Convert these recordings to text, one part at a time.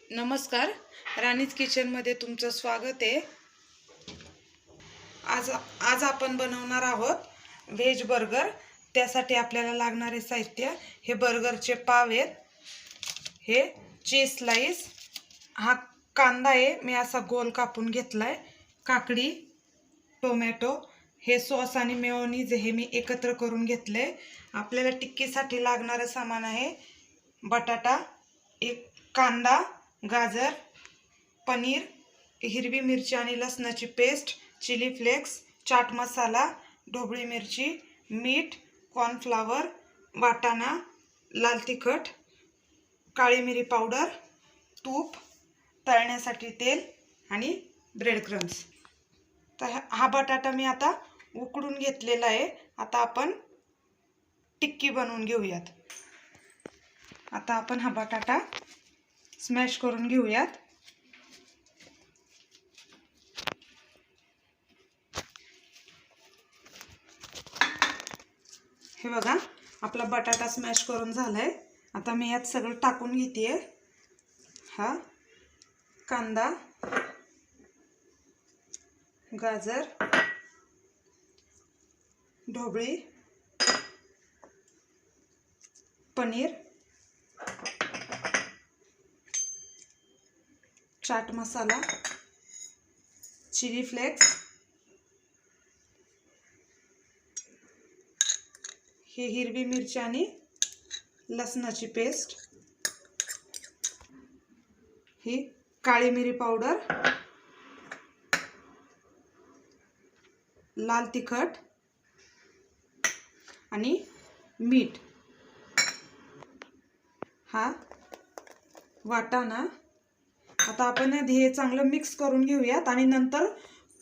नमस्कार, राणीज किचनमध्ये तुमचं स्वागत आहे। आज आपण बनवणार आहोत व्हेज बर्गर। त्यासाठी आपल्याला लागणारे साहित्य हे बर्गरचे पाव आहेत, हे चीज स्लाइस, हा कांदा आहे मी असा गोल कापून घेतलाय, काकडी, टोमॅटो, हे सॉस आणि मेयोनीज हे मी एकत्र करून घेतले। आपल्याला टिक्कीसाठी लागणारे सामान आहे बटाटा, एक कांदा, गाजर, पनीर, हिरवी मिरची आणि लसणाची paste, chilli flakes, chaat masala, ढोबळी मिरची, मीठ, कॉर्नफ्लॉवर, वाटाणा, लाल तिखट, काळी मिरी पावडर, तूप, तळण्यासाठी तेल आणि ब्रेड क्रम्स। तर हा बटाटा मी आता उकडून घेतलेला आहे। आता आपण टिक्की बनवून घेऊयात। आता आपण हा बटाटा स्मॅश करून घेऊयात। हे बघा, आपला बटाटा स्मॅश करून झालाय। आता मी यात सगळं टाकून घेते। हा कांदा, गाजर, ढोबळी, पनीर, चाट मसाला, चिली फ्लेक्स, हे हिरवी मिरची आणि लसणाची पेस्ट, ही काळी मिरी पावडर, लाल तिखट आणि मीठ, हा वाटाणा। आता आपण हे चांगलं मिक्स करून घेऊयात आणि नंतर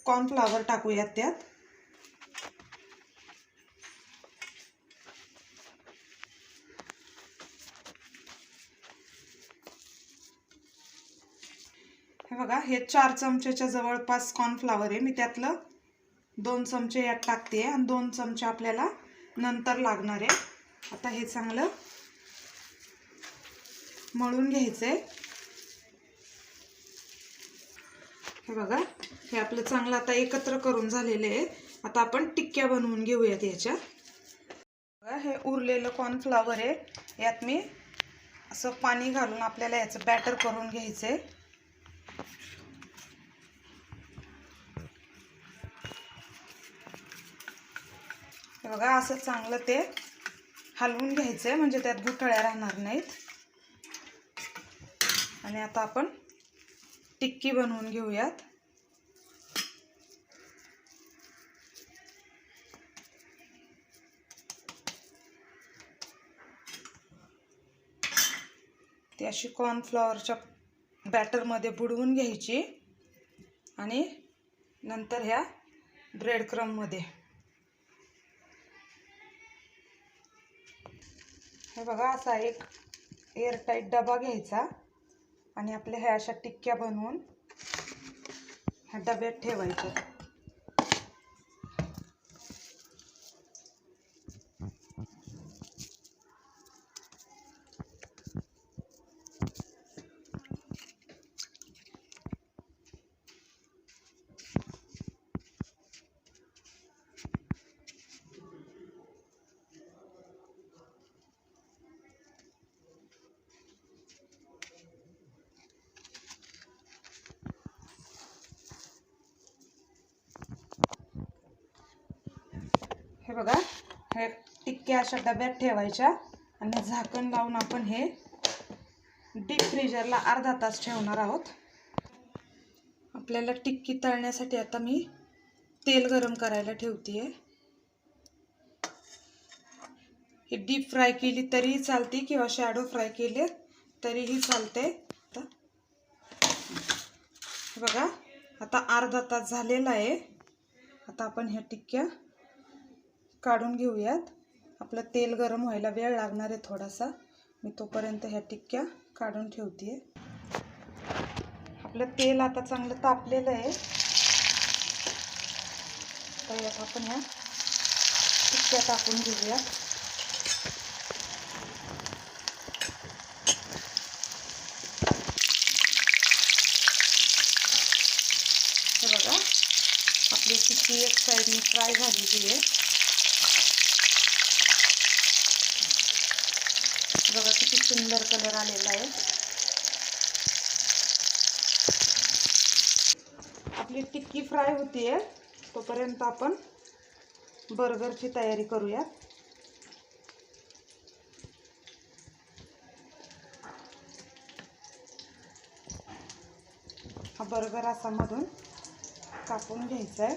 कॉर्नफ्लॉवर टाकूयात त्यात। हे बघा, हे 4 चमचेच्या जवळपास कॉर्नफ्लॉवर आहे। मी त्यातलं 2 चमचे यात टाकते आणि 2 चमचे आपल्याला नंतर लागणार आहे। आता हे चांगलं मळून घ्यायचंय। हे बघा, हे आपलं चांगलं आता एकत्र करून झालेले आहे। आता आपण टिक्क्या बनवून घेऊयात याच्या। बघा, हे उरलेलं कॉर्नफ्लॉवर आहे, यात मी असं पाणी घालून आपल्याला याचं बॅटर करून घ्यायचंय। हे बघा, असं चांगलं ते हलवून घ्यायचंय म्हणजे त्यात गुठळ्या राहणार नाहीत। आणि आता आपण टिक्की बनवून घेऊयात। ती अशी कॉर्नफ्लॉवरच्या बॅटरमध्ये बुडवून घ्यायची आणि नंतर ह्या ब्रेड क्रम्बमध्ये, हे बघा, असा एक एअरटाईट डबा घ्यायचा आणि आपल्या ह्या अशा टिक्क्या बनवून ह्या डब्यात ठेवायच्या। हे बघा, हे टिक्क्या अशा डब्यात ठेवायच्या आणि झाकण लावून आपण हे डीप फ्रीजरला अर्धा तास ठेवणार आहोत। आपल्याला टिक्की तळण्यासाठी आता मी तेल गरम करायला ठेवतेय। हे डीप फ्राय केली तरीही चालते किंवा शॅडो फ्राय केले तरीही चालते। बघा, आता अर्धा तास झालेला आहे। आता आपण ह्या टिक्क्या काढून घेऊयात। आपलं तेल गरम व्हायला वेळ लागणार आहे थोडासा, मी तोपर्यंत ह्या टिक्क्या काढून ठेवते। आपलं तेल आता चांगलं तापलेलं आहे, तर यात आपण ह्या टिक्क्या टाकून घेऊया। टिक्की एक साईडने फ्राय झालेली आहे. बघा किती सुंदर कलर आलेला आहे. आपली टिक्की फ्राय होतीये तोपर्यंत आपण बर्गरची तयारी करूया. हा बर्गर असा मधून कापून घ्यायचा आहे.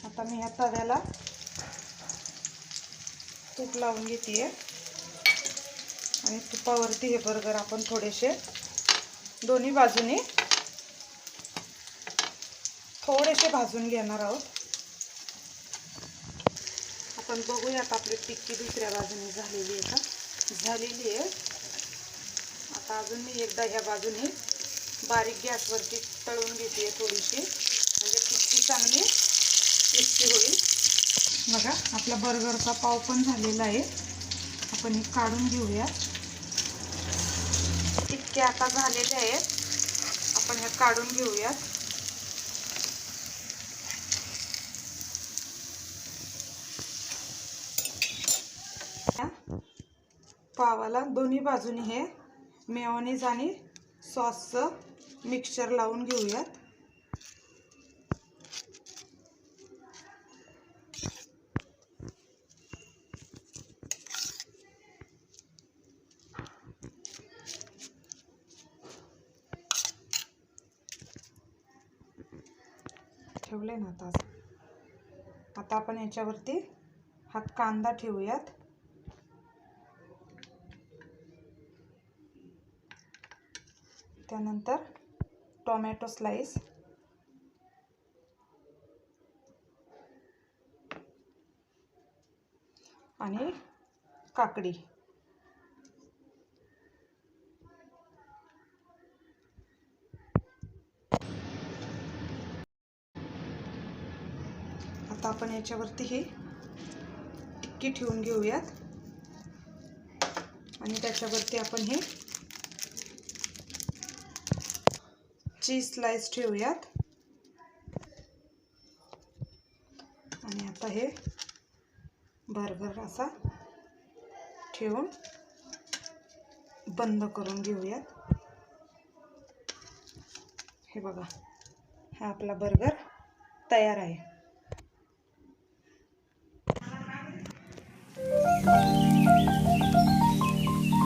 आता मी ह्या तव्याला तूप लावून घेते आणि तुपावरती हे बर्गर आपण थोडेसे दोन्ही बाजूने थोडेसे भाजून घेणार आहोत. आपण बघूयात आपली टिक्की दुसऱ्या बाजूने झालेली आहे का. झालेली आहे. आता अजून मी एकदा ह्या बाजूने बारीक गॅसवरती तळून घेते थोडीशी, म्हणजे टिक्की चांगली क्रिस्पी होईल. बघा आपला बर्गरचा पाव पण झालेला आहे. आपण हे काढून घेऊया. टिक्की आता झालेल्या आहेत. आपण हे काढून घेऊया. पावाला दोन्ही बाजूनी हे मेयोनीज आणि सॉसचं मिक्सचर लावून घेऊयात. ठेवले ना आता आपण याच्यावरती हा कांदा ठेवूयात. त्यानंतर टोमॅटो स्लाइस, आणि काकडी. आता आपण याच्यावरती ही टिक्की ठेवून घेऊयात आणि त्याच्यावरती आपण हे चीज स्लाइस ठेवूयात. आणि आता हे बर्गर असा ठेवून बंद करून घेऊयात. हे बघा, हा आपला बर्गर तयार आहे.